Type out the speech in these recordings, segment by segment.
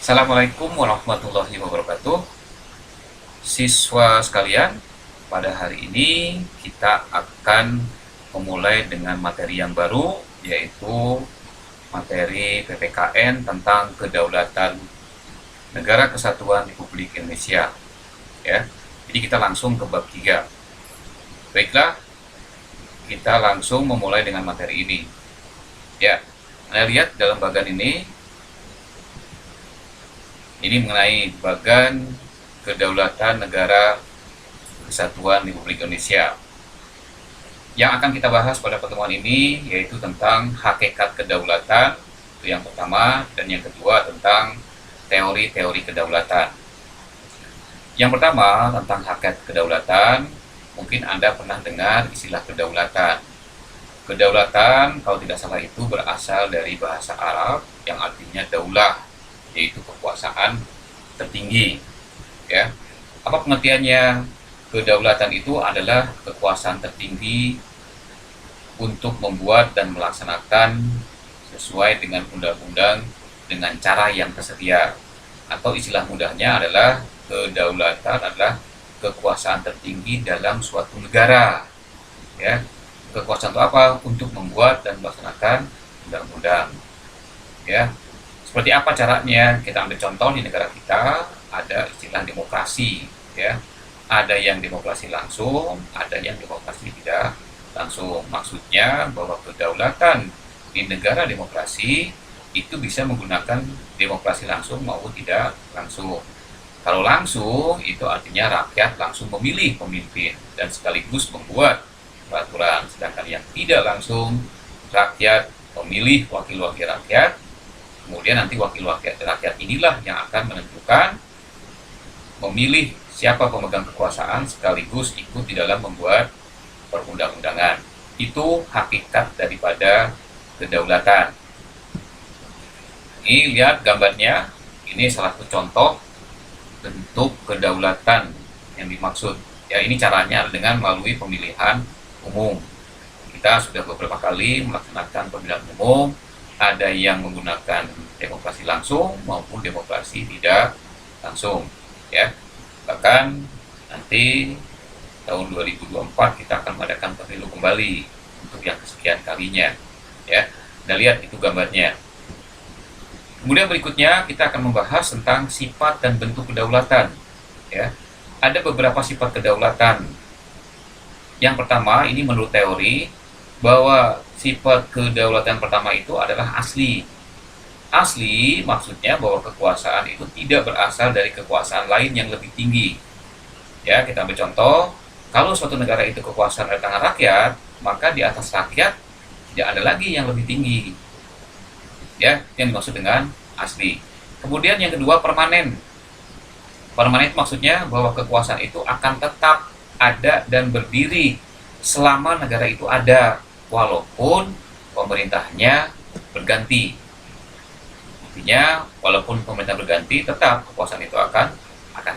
Assalamualaikum warahmatullahi wabarakatuh. Siswa sekalian, pada hari ini kita akan memulai dengan materi yang baru, yaitu materi PPKN tentang Kedaulatan Negara Kesatuan Republik Indonesia. Ya, jadi kita langsung ke bab 3. Baiklah, kita langsung memulai dengan materi ini. Ya, Anda lihat dalam bagian ini mengenai bagan Kedaulatan Negara Kesatuan Republik Indonesia. Yang akan kita bahas pada pertemuan ini yaitu tentang hakikat kedaulatan, itu yang pertama, dan yang kedua tentang teori-teori kedaulatan. Yang pertama tentang hakikat kedaulatan, mungkin Anda pernah dengar istilah kedaulatan. Kedaulatan, kalau tidak salah, itu berasal dari bahasa Arab yang artinya daulah, yaitu kekuasaan tertinggi. Ya, apa pengertiannya? Kedaulatan itu adalah kekuasaan tertinggi untuk membuat dan melaksanakan sesuai dengan undang-undang dengan cara yang tersedia. Atau istilah mudahnya adalah kedaulatan adalah kekuasaan tertinggi dalam suatu negara. Ya, kekuasaan itu apa? Untuk membuat dan melaksanakan undang-undang. Ya, seperti apa caranya? Kita ambil contoh di negara kita ada istilah demokrasi. Ya, ada yang demokrasi langsung, ada yang demokrasi tidak langsung. Maksudnya bahwa kedaulatan di negara demokrasi itu bisa menggunakan demokrasi langsung maupun tidak langsung. Kalau langsung itu artinya rakyat langsung memilih pemimpin dan sekaligus membuat peraturan, sedangkan yang tidak langsung rakyat memilih wakil-wakil rakyat, kemudian nanti wakil-wakil rakyat inilah yang akan menentukan memilih siapa pemegang kekuasaan sekaligus ikut di dalam membuat perundang-undangan. Itu hakikat daripada kedaulatan. Ini lihat gambarnya, ini salah satu contoh bentuk kedaulatan yang dimaksud. Ya, ini caranya dengan melalui pemilihan umum. Kita sudah beberapa kali melaksanakan pemilihan umum, ada yang menggunakan demokrasi langsung maupun demokrasi tidak langsung. Ya, bahkan nanti tahun 2024 kita akan mengadakan pemilu kembali untuk yang kesekian kalinya. Ya, kita lihat itu gambarnya. Kemudian berikutnya kita akan membahas tentang sifat dan bentuk kedaulatan. Ya, ada beberapa sifat kedaulatan. Yang pertama, ini menurut teori bahwa sifat kedaulatan pertama itu adalah asli. Asli maksudnya bahwa kekuasaan itu tidak berasal dari kekuasaan lain yang lebih tinggi. Ya, kita ambil contoh, kalau suatu negara itu kekuasaan dari tangan rakyat, maka di atas rakyat tidak ada lagi yang lebih tinggi. Ya, yang dimaksud dengan asli. Kemudian yang kedua, permanen. Permanen itu maksudnya bahwa kekuasaan itu akan tetap ada dan berdiri selama negara itu ada, walaupun pemerintahnya berganti. Artinya walaupun pemerintah berganti, tetap kekuasaan itu akan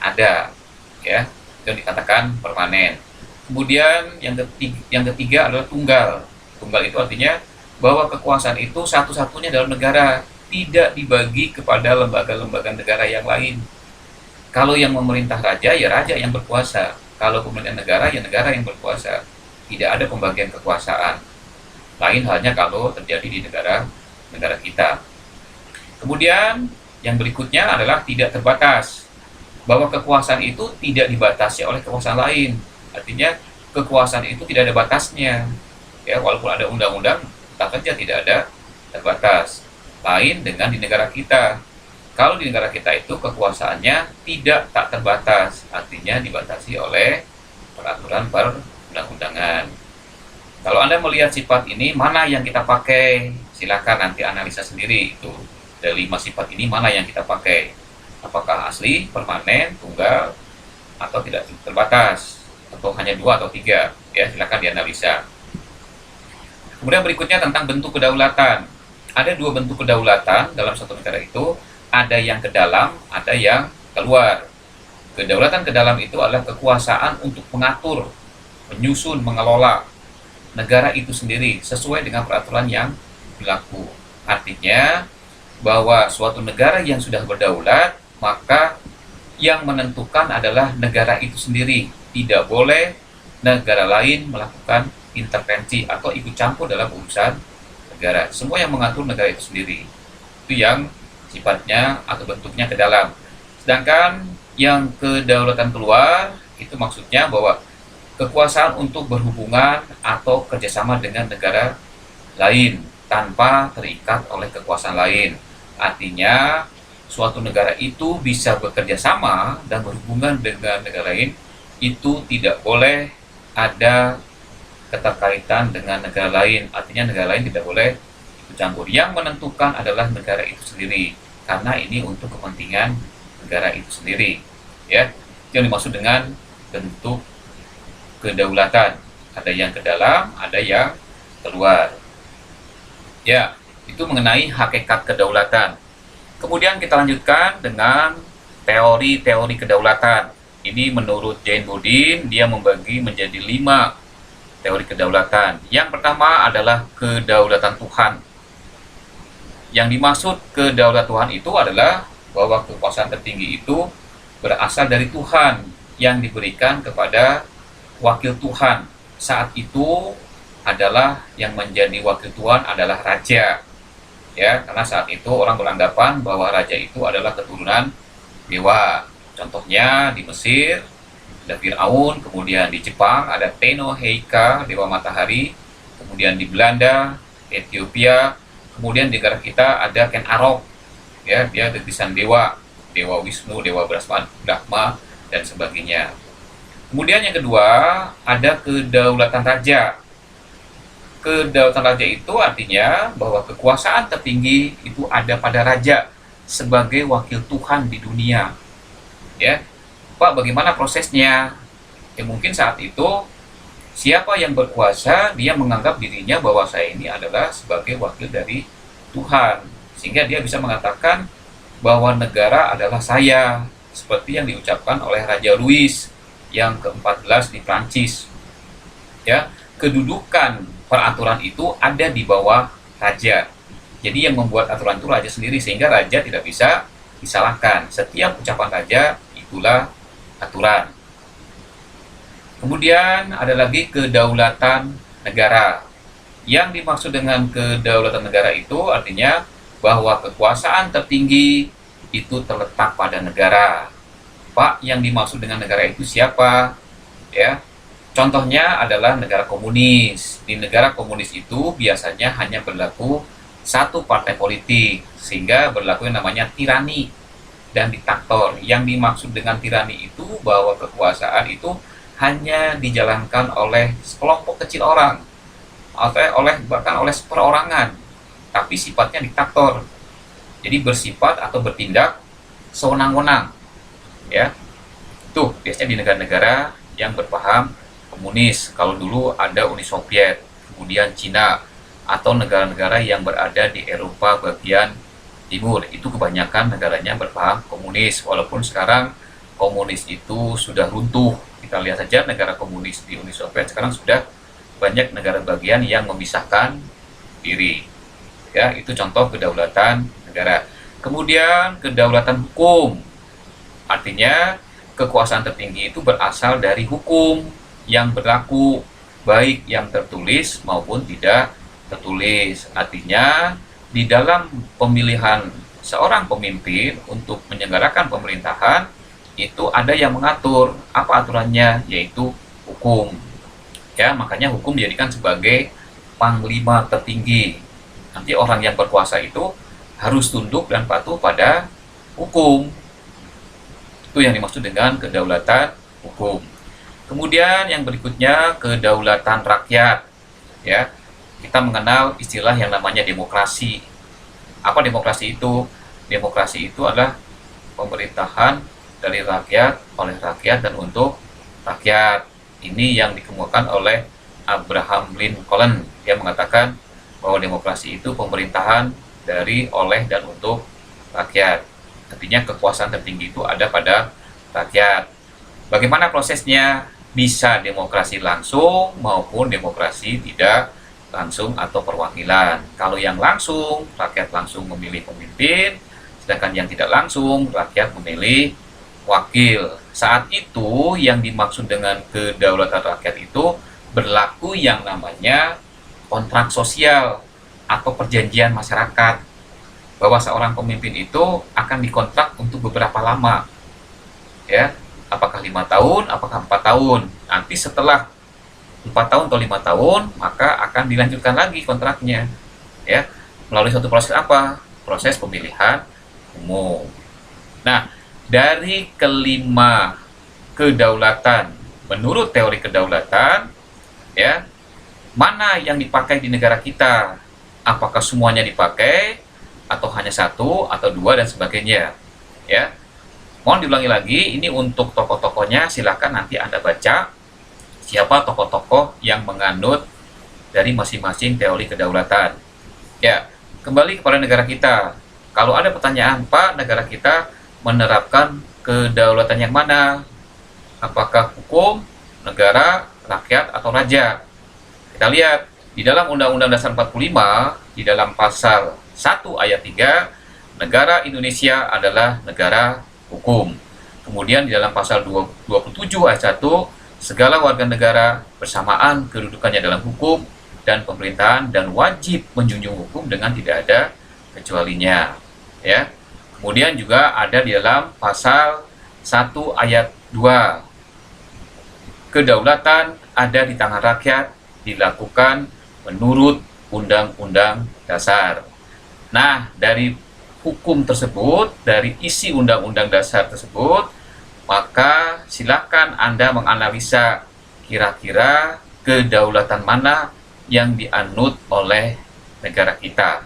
ada. Ya, itu dikatakan permanen. Kemudian yang ketiga adalah tunggal. Tunggal itu artinya bahwa kekuasaan itu satu-satunya dalam negara, tidak dibagi kepada lembaga-lembaga negara yang lain. Kalau yang memerintah raja, ya raja yang berkuasa. Kalau pemerintah negara, ya negara yang berkuasa. Tidak ada pembagian kekuasaan. Lain halnya kalau terjadi di negara kita. Kemudian yang berikutnya adalah tidak terbatas. Bahwa kekuasaan itu tidak dibatasi oleh kekuasaan lain. Artinya kekuasaan itu tidak ada batasnya. Ya, walaupun ada undang-undang, tak saja tidak ada terbatas. Lain dengan di negara kita. Kalau di negara kita itu kekuasaannya tidak tak terbatas, artinya dibatasi oleh peraturan perundang-undangan. Kalau Anda melihat sifat ini, mana yang kita pakai? Silakan nanti analisa sendiri itu. Dari 5 sifat ini mana yang kita pakai? Apakah asli, permanen, tunggal, atau tidak terbatas? Atau hanya 2 atau 3? Ya, silakan dianalisa. Kemudian berikutnya tentang bentuk kedaulatan. Ada 2 bentuk kedaulatan dalam satu negara itu, ada yang ke dalam, ada yang keluar. Kedaulatan ke dalam itu adalah kekuasaan untuk mengatur, menyusun, mengelola negara itu sendiri sesuai dengan peraturan yang berlaku. Artinya bahwa suatu negara yang sudah berdaulat, maka yang menentukan adalah negara itu sendiri. Tidak boleh negara lain melakukan intervensi atau ikut campur dalam urusan negara. Semua yang mengatur negara itu sendiri. Itu yang sifatnya atau bentuknya ke dalam. Sedangkan yang kedaulatan keluar, itu maksudnya bahwa kekuasaan untuk berhubungan atau kerjasama dengan negara lain tanpa terikat oleh kekuasaan lain. Artinya, suatu negara itu bisa bekerja sama dan berhubungan dengan negara lain, itu tidak boleh ada keterkaitan dengan negara lain. Artinya negara lain tidak boleh ikut campur. Yang menentukan adalah negara itu sendiri, karena ini untuk kepentingan negara itu sendiri. Ya, yang dimaksud dengan bentuk kedaulatan. Ada yang ke dalam, ada yang keluar. Ya, itu mengenai hakikat kedaulatan. Kemudian kita lanjutkan dengan teori-teori kedaulatan. Ini menurut Jainuddin, dia membagi menjadi 5 teori kedaulatan. Yang pertama adalah kedaulatan Tuhan. Yang dimaksud kedaulatan Tuhan itu adalah bahwa kekuasaan tertinggi itu berasal dari Tuhan yang diberikan kepada wakil Tuhan. Saat itu adalah yang menjadi wakil Tuhan adalah raja. Ya, karena saat itu orang beranggapan bahwa raja itu adalah keturunan dewa. Contohnya di Mesir ada Firaun, kemudian di Jepang ada Tenno Heika, dewa matahari, kemudian di Belanda, Ethiopia, kemudian di negara kita ada Ken Arok, ya, dia titisan dewa, dewa Wisnu, dewa Brahma, dan sebagainya. Kemudian yang kedua ada kedaulatan raja. Kedaulatan raja itu artinya bahwa kekuasaan tertinggi itu ada pada raja sebagai wakil Tuhan di dunia. Ya, Pak, bagaimana prosesnya? Ya, mungkin saat itu siapa yang berkuasa dia menganggap dirinya bahwa saya ini adalah sebagai wakil dari Tuhan, sehingga dia bisa mengatakan bahwa negara adalah saya, seperti yang diucapkan oleh Raja Louis yang ke-14 di Prancis. Ya, kedudukan peraturan itu ada di bawah raja. Jadi yang membuat aturan itu raja sendiri, sehingga raja tidak bisa disalahkan. Setiap ucapan raja itulah aturan. Kemudian ada lagi kedaulatan negara. Yang dimaksud dengan kedaulatan negara itu artinya bahwa kekuasaan tertinggi itu terletak pada negara. Pak, yang dimaksud dengan negara itu siapa? Ya, contohnya adalah negara komunis. Di negara komunis itu biasanya hanya berlaku satu partai politik, sehingga berlaku yang namanya tirani dan diktator. Yang dimaksud dengan tirani itu bahwa kekuasaan itu hanya dijalankan oleh sekelompok kecil orang, atau bahkan oleh perorangan, tapi sifatnya diktator. Jadi bersifat atau bertindak sewenang-wenang. Ya, tuh biasanya di negara-negara yang berpaham komunis. Kalau dulu ada Uni Soviet, kemudian Cina, atau negara-negara yang berada di Eropa bagian timur, itu kebanyakan negaranya berpaham komunis. Walaupun sekarang komunis itu sudah runtuh. Kita lihat saja negara komunis di Uni Soviet sekarang sudah banyak negara bagian yang memisahkan diri. Ya, itu contoh kedaulatan negara. Kemudian kedaulatan hukum. Artinya kekuasaan tertinggi itu berasal dari hukum yang berlaku, baik yang tertulis maupun tidak tertulis. Artinya di dalam pemilihan seorang pemimpin untuk menyelenggarakan pemerintahan itu ada yang mengatur. Apa aturannya? Yaitu hukum. Ya, makanya hukum dijadikan sebagai panglima tertinggi. Nanti orang yang berkuasa itu harus tunduk dan patuh pada hukum. Itu yang dimaksud dengan kedaulatan hukum. Kemudian yang berikutnya kedaulatan rakyat. Ya, kita mengenal istilah yang namanya demokrasi. Apa demokrasi itu? Demokrasi itu adalah pemerintahan dari rakyat, oleh rakyat, dan untuk rakyat. Ini yang dikemukakan oleh Abraham Lincoln. Dia mengatakan bahwa demokrasi itu pemerintahan dari, oleh, dan untuk rakyat. Artinya kekuasaan tertinggi itu ada pada rakyat. Bagaimana prosesnya? Bisa demokrasi langsung maupun demokrasi tidak langsung atau perwakilan. Kalau yang langsung, rakyat langsung memilih pemimpin, sedangkan yang tidak langsung, rakyat memilih wakil. Saat itu yang dimaksud dengan kedaulatan rakyat itu berlaku yang namanya kontrak sosial atau perjanjian masyarakat, bahwa seorang pemimpin itu akan dikontrak untuk beberapa lama, ya, apakah 5 tahun, apakah 4 tahun. Nanti setelah 4 tahun atau 5 tahun, maka akan dilanjutkan lagi kontraknya, ya, melalui suatu proses apa? Proses pemilihan umum. Nah, dari kelima kedaulatan, menurut teori kedaulatan, ya, mana yang dipakai di negara kita? Apakah semuanya dipakai, atau hanya satu, atau dua, dan sebagainya, ya. Mohon diulangi lagi, ini untuk tokoh-tokohnya, silahkan nanti Anda baca siapa tokoh-tokoh yang menganut dari masing-masing teori kedaulatan. Ya, kembali kepada negara kita. Kalau ada pertanyaan, Pak, negara kita menerapkan kedaulatan yang mana? Apakah hukum, negara, rakyat, atau raja? Kita lihat, di dalam Undang-Undang Dasar 45, di dalam pasal 1 ayat 3, negara Indonesia adalah negara hukum. Kemudian di dalam pasal 27 ayat 1, segala warga negara bersamaan kedudukannya dalam hukum dan pemerintahan dan wajib menjunjung hukum dengan tidak ada kecualinya. Ya. Kemudian juga ada di dalam pasal 1 ayat 2, kedaulatan ada di tangan rakyat, dilakukan menurut Undang-Undang Dasar. Nah, dari hukum tersebut, dari isi Undang-Undang Dasar tersebut, maka silakan Anda menganalisa kira-kira kedaulatan mana yang dianut oleh negara kita.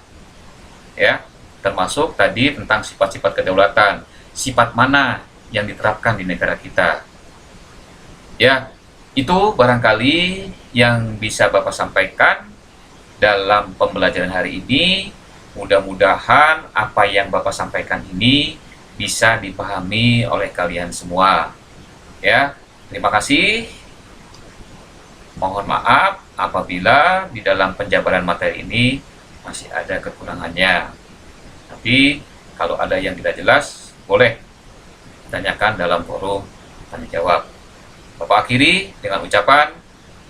Ya, termasuk tadi tentang sifat-sifat kedaulatan, sifat mana yang diterapkan di negara kita. Ya, itu barangkali yang bisa Bapak sampaikan dalam pembelajaran hari ini. Mudah-mudahan apa yang Bapak sampaikan ini bisa dipahami oleh kalian semua. Ya, terima kasih. Mohon maaf apabila di dalam penjabaran materi ini masih ada kekurangannya. Tapi kalau ada yang tidak jelas, boleh tanyakan dalam forum tanya jawab. Bapak akhiri dengan ucapan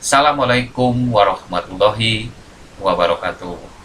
Assalamualaikum warahmatullahi wabarakatuh.